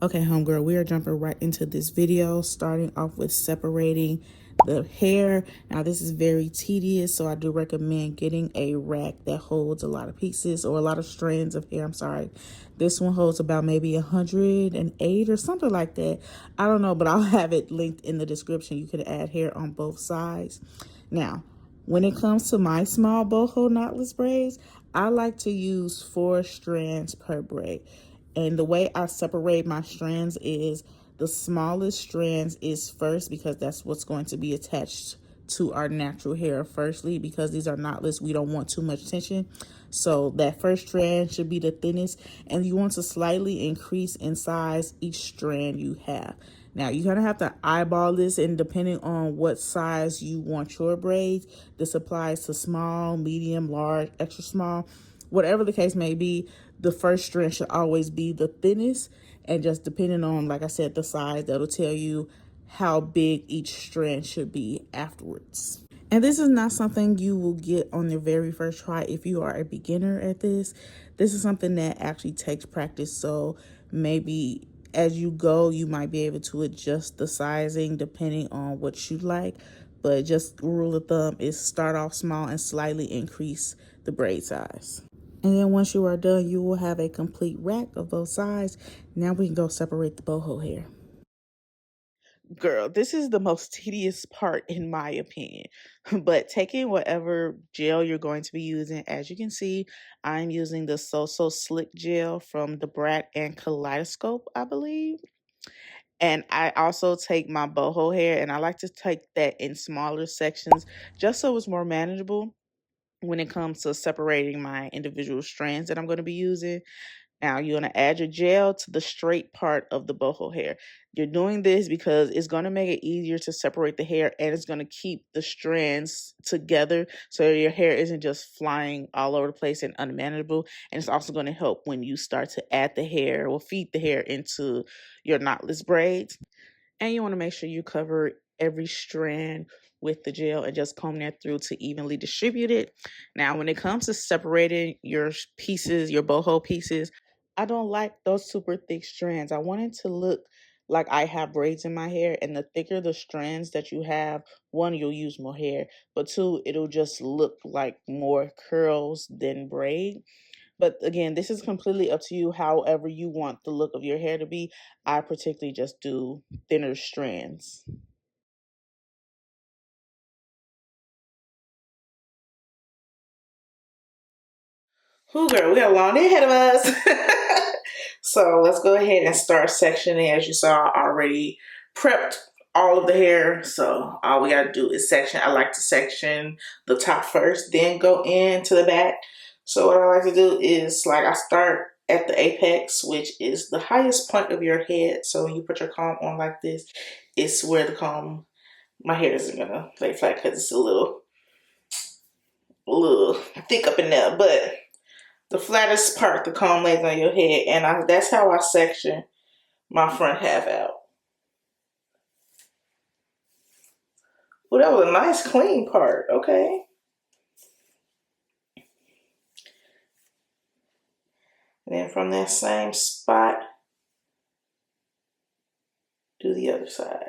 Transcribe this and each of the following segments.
Okay, homegirl, we are jumping right into this video, starting off with separating the hair. Now, this is very tedious, so I do recommend getting a rack that holds a lot of pieces or a lot of strands of hair. I'm sorry. This one holds about maybe 108 or something like that. I don't know, but I'll have it linked in the description. You could add hair on both sides. Now, when it comes to my small boho knotless braids, I like to use 4 strands per braid. And the way I separate my strands is the smallest strands is first, because that's what's going to be attached to our natural hair firstly, because these are knotless. We don't want too much tension. So that first strand should be the thinnest, and you want to slightly increase in size each strand you have. Now, you're going to have to eyeball this, and depending on what size you want your braids, this applies to small, medium, large, extra small. Whatever the case may be, the first strand should always be the thinnest, and just depending on, like I said, the size, that'll tell you how big each strand should be afterwards. And this is not something you will get on your very first try if you are a beginner at this. This is something that actually takes practice, so maybe as you go, you might be able to adjust the sizing depending on what you like. But just rule of thumb is start off small and slightly increase the braid size. And then once you are done, you will have a complete rack of both sides. Now we can go separate the boho hair. Girl, this is the most tedious part in my opinion. But taking whatever gel you're going to be using, as you can see, I'm using the So Slick gel from the Braid and Kaleidoscope, I believe. And I also take my boho hair, and I like to take that in smaller sections just so it's more manageable when it comes to separating my individual strands that I'm going to be using. Now, you're going to add your gel to the straight part of the boho hair. You're doing this because it's going to make it easier to separate the hair, and it's going to keep the strands together so your hair isn't just flying all over the place and unmanageable. And it's also going to help when you start to add the hair or feed the hair into your knotless braids. And you want to make sure you cover every strand with the gel and just comb that through to evenly distribute it. Now, when it comes to separating your pieces, your boho pieces, I don't like those super thick strands. I want it to look like I have braids in my hair, and the thicker the strands that you have, one, you'll use more hair, but two, it'll just look like more curls than braid. But again, this is completely up to you, however you want the look of your hair to be. I particularly just do thinner strands. Who girl, we got a long day ahead of us. So let's go ahead and start sectioning. As you saw, I already prepped all of the hair. So all we gotta do is section. I like to section the top first, then go into the back. So what I like to do is, like, I start at the apex, which is the highest point of your head. So when you put your comb on like this, it's where the comb, my hair isn't gonna lay flat because it's a little thick up in there, but the flattest part, the comb lays on your head, and that's how I section my front half out. Well, that was a nice clean part, okay. And then from that same spot, do the other side.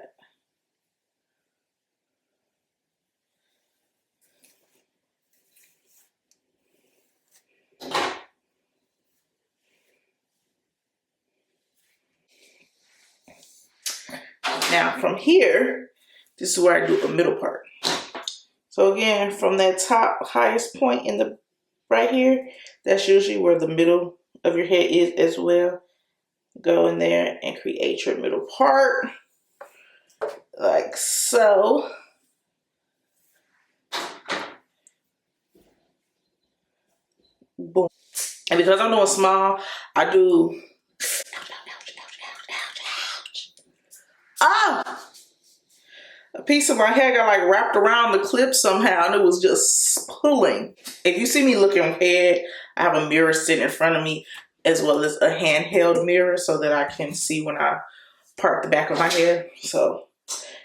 Now from here, this is where I do the middle part. So again, from that top highest point in the right here, that's usually where the middle of your head is as well. Go in there and create your middle part, like so. Boom. And because I'm doing small, I do, ah, a piece of my hair got like wrapped around the clip somehow, and it was just pulling. If you see me looking ahead, I have a mirror sitting in front of me, as well as a handheld mirror, so that I can see when I part the back of my hair. So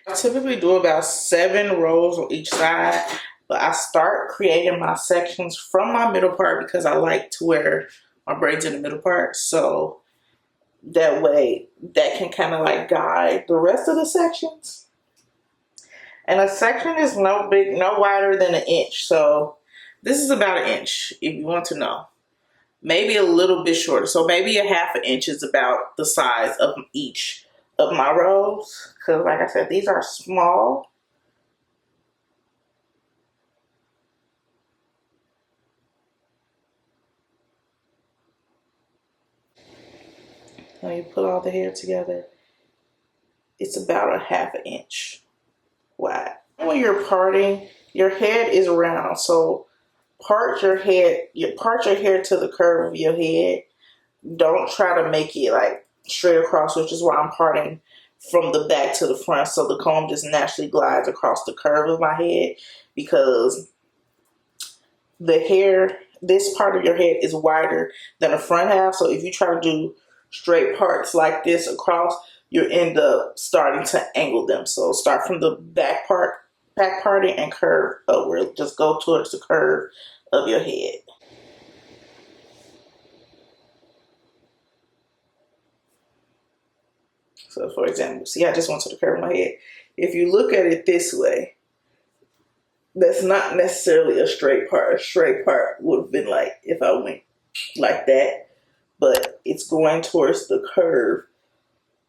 I typically do about 7 rows on each side, but I start creating my sections from my middle part because I like to wear my braids in the middle part. So That way, that can kind of like guide the rest of the sections. And a section is no wider than 1 inch. So this is about 1 inch, if you want to know. Maybe a little bit shorter. So maybe a 1/2 inch is about the size of each of my rows. Because like I said, these are small. When you put all the hair together, it's about a 1/2 inch wide. When you're parting, your head is round. So part your hair to the curve of your head. Don't try to make it like straight across, which is why I'm parting from the back to the front, so the comb just naturally glides across the curve of my head, because the hair, this part of your head is wider than the front half. So if you try to do straight parts like this across, you end up starting to angle them. So start from the back parting and curve upward. Just go towards the curve of your head. So for example, see, I just went to the curve of my head. If you look at it this way, that's not necessarily a straight part. A straight part would have been like if I went like that, but it's going towards the curve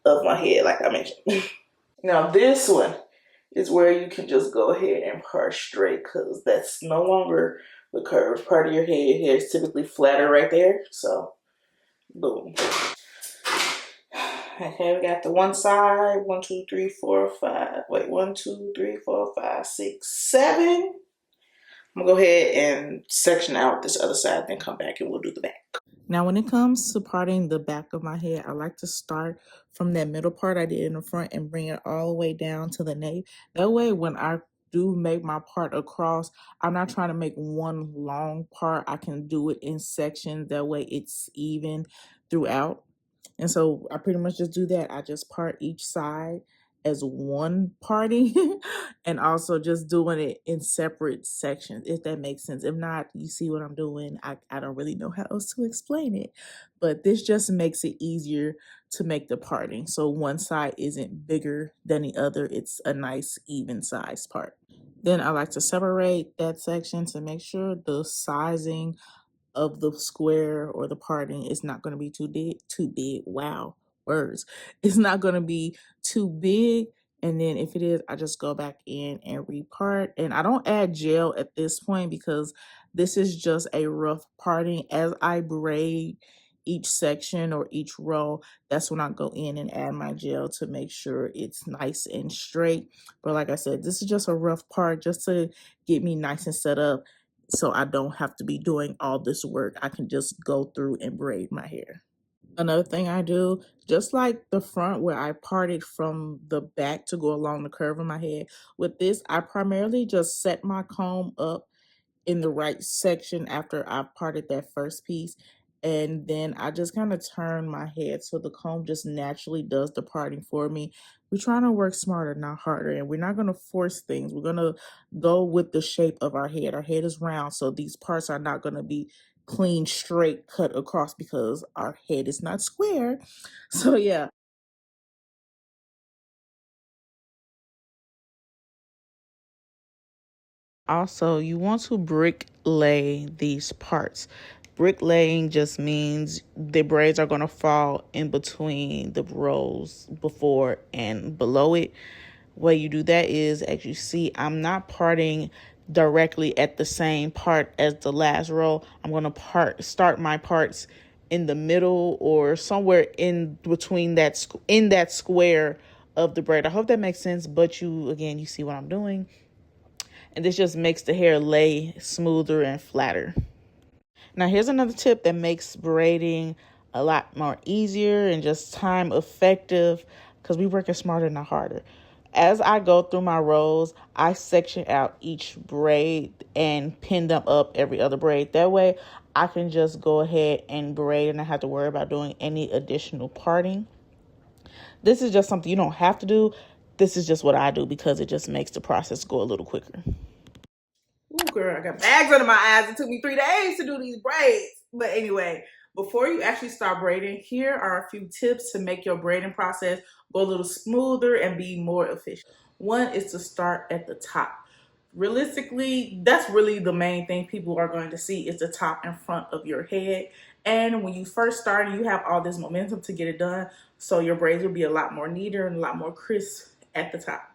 of my head, like I mentioned. Now this one is where you can just go ahead and part straight, because that's no longer the curved part of your head. Your hair is typically flatter right there. So boom. Okay, we got the one side. 1, 2, 3, 4, 5. Wait, 1, 2, 3, 4, 5, 6, 7. I'm gonna go ahead and section out this other side, then come back and we'll do the back. Now, when it comes to parting the back of my head, I like to start from that middle part I did in the front and bring it all the way down to the nape. That way, when I do make my part across, I'm not trying to make one long part. I can do it in sections. That way, it's even throughout. And so I pretty much just do that. I just part each side as one parting and also just doing it in separate sections, if that makes sense. If not, you see what I'm doing. I don't really know how else to explain it, but this just makes it easier to make the parting. So one side isn't bigger than the other. It's a nice even size part. Then I like to separate that section to make sure the sizing of the square or the parting is not going to be too big. Wow, words. It's not going to be too big. And then if it is, I just go back in and repart. And I don't add gel at this point because this is just a rough parting. As I braid each section or each row, that's when I go in and add my gel to make sure it's nice and straight. But like I said, this is just a rough part just to get me nice and set up, so I don't have to be doing all this work. I can just go through and braid my hair. Another thing I do, just like the front where I parted from the back to go along the curve of my head, with this, I primarily just set my comb up in the right section after I parted that first piece. And then I just kind of turn my head so the comb just naturally does the parting for me. We're trying to work smarter, not harder, and we're not going to force things. We're going to go with the shape of our head. Our head is round, so these parts are not going to be clean, straight cut across because our head is not square. So yeah. Also, you want to brick lay these parts. Brick laying just means the braids are going to fall in between the rows before and below it. Way you do that is, as you see, I'm not parting directly at the same part as the last row. I'm going to start my parts in the middle or somewhere in between that square of the braid. I hope that makes sense, but you see what I'm doing. And this just makes the hair lay smoother and flatter. Now here's another tip that makes braiding a lot more easier and just time effective, because we working smarter, not harder. As I go through my rows, I section out each braid and pin them up every other braid. That way I can just go ahead and braid and not have to worry about doing any additional parting. This is just something you don't have to do. This is just what I do because it just makes the process go a little quicker. Ooh, girl, I got bags under my eyes. It took me 3 days to do these braids. But anyway, Before you actually start braiding, here are a few tips to make your braiding process go a little smoother and be more efficient. One is to start at the top. Realistically, that's really the main thing people are going to see is the top and front of your head. And when you first start, you have all this momentum to get it done, so your braids will be a lot more neater and a lot more crisp at the top.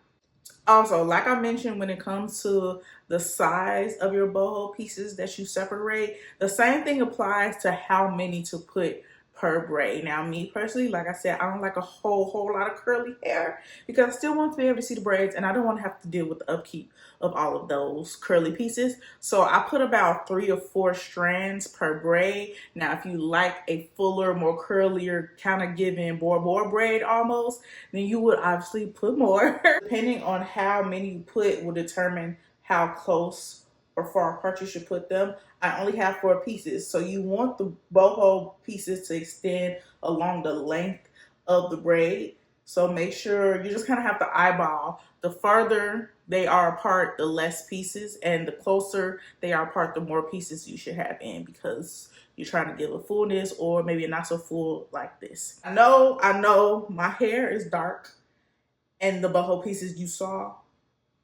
Also, like I mentioned, when it comes to the size of your boho pieces that you separate, the same thing applies to how many to put per braid. Now, me personally, like I said, I don't like a whole lot of curly hair because I still want to be able to see the braids and I don't want to have to deal with the upkeep of all of those curly pieces. So I put about 3 or 4 strands per braid. Now, if you like a fuller, more curlier, kind of giving Boho braid almost, then you would obviously put more. Depending on how many you put will determine how close or far apart you should put them. I only have 4 pieces, so you want the boho pieces to extend along the length of the braid. So make sure you just kind of have to eyeball. The farther they are apart, the less pieces, and the closer they are apart, the more pieces you should have in, because you're trying to give a fullness or maybe not so full like this. I know my hair is dark and the boho pieces you saw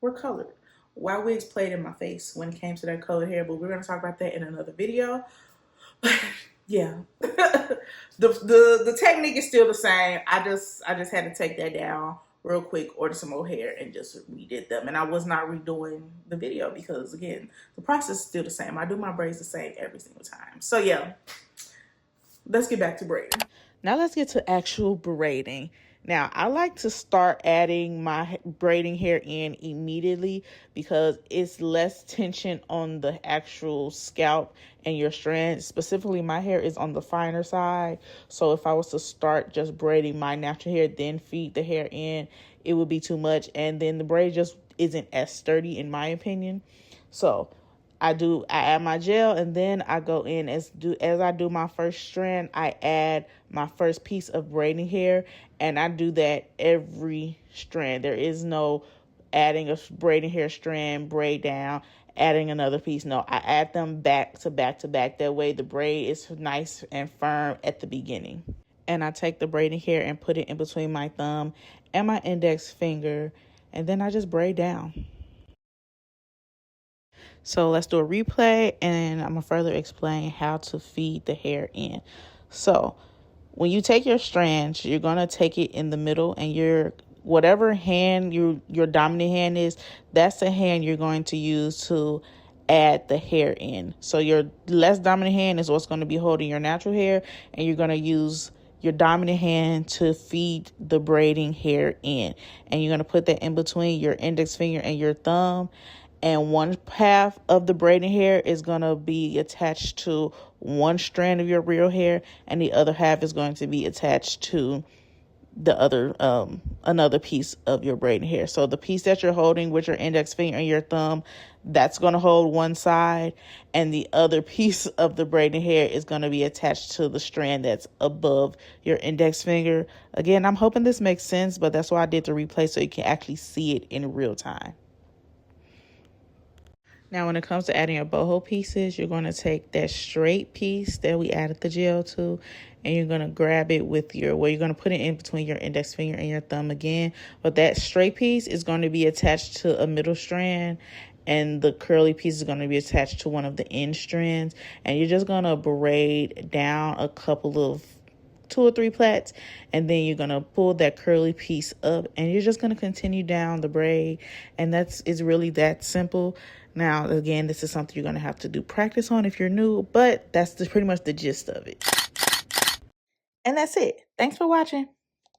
were colored. Why wigs played in my face when it came to that colored hair, but we're gonna talk about that in another video. Yeah, the technique is still the same. I just had to take that down real quick, order some more hair, and just redid them. And I was not redoing the video because again, the process is still the same. I do my braids the same every single time. So yeah, let's get back to braiding. Now let's get to actual braiding. Now, I like to start adding my braiding hair in immediately because it's less tension on the actual scalp and your strands. Specifically, my hair is on the finer side. So if I was to start just braiding my natural hair, then feed the hair in, it would be too much. And then the braid just isn't as sturdy in my opinion. So I add my gel, and then I go in as I do my first strand, I add my first piece of braiding hair, and I do that every strand. There is no adding a braiding hair strand, braid down, adding another piece. No, I add them back to back to back. That way the braid is nice and firm at the beginning. And I take the braiding hair and put it in between my thumb and my index finger, and then I just braid down. So let's do a replay, and I'm going to further explain how to feed the hair in. So when you take your strands, you're going to take it in the middle, and whatever hand your dominant hand is, that's the hand you're going to use to add the hair in. So your less dominant hand is what's going to be holding your natural hair, and you're going to use your dominant hand to feed the braiding hair in. And you're going to put that in between your index finger and your thumb. And one half of the braiding hair is going to be attached to one strand of your real hair, and the other half is going to be attached to the other another piece of your braiding hair. So the piece that you're holding with your index finger and your thumb, that's going to hold one side, and the other piece of the braiding hair is going to be attached to the strand that's above your index finger. Again, I'm hoping this makes sense, but that's why I did the replay, so you can actually see it in real time. Now, when it comes to adding your boho pieces, you're going to take that straight piece that we added the gel to, and you're going to grab it with you're going to put it in between your index finger and your thumb again. But that straight piece is going to be attached to a middle strand, and the curly piece is going to be attached to one of the end strands. And you're just going to braid down a couple of 2 or 3 plaits, and then you're going to pull that curly piece up, and you're just going to continue down the braid. And it's really that simple. Now, again, this is something you're going to have to do practice on if you're new, but that's pretty much the gist of it. And that's it. Thanks for watching.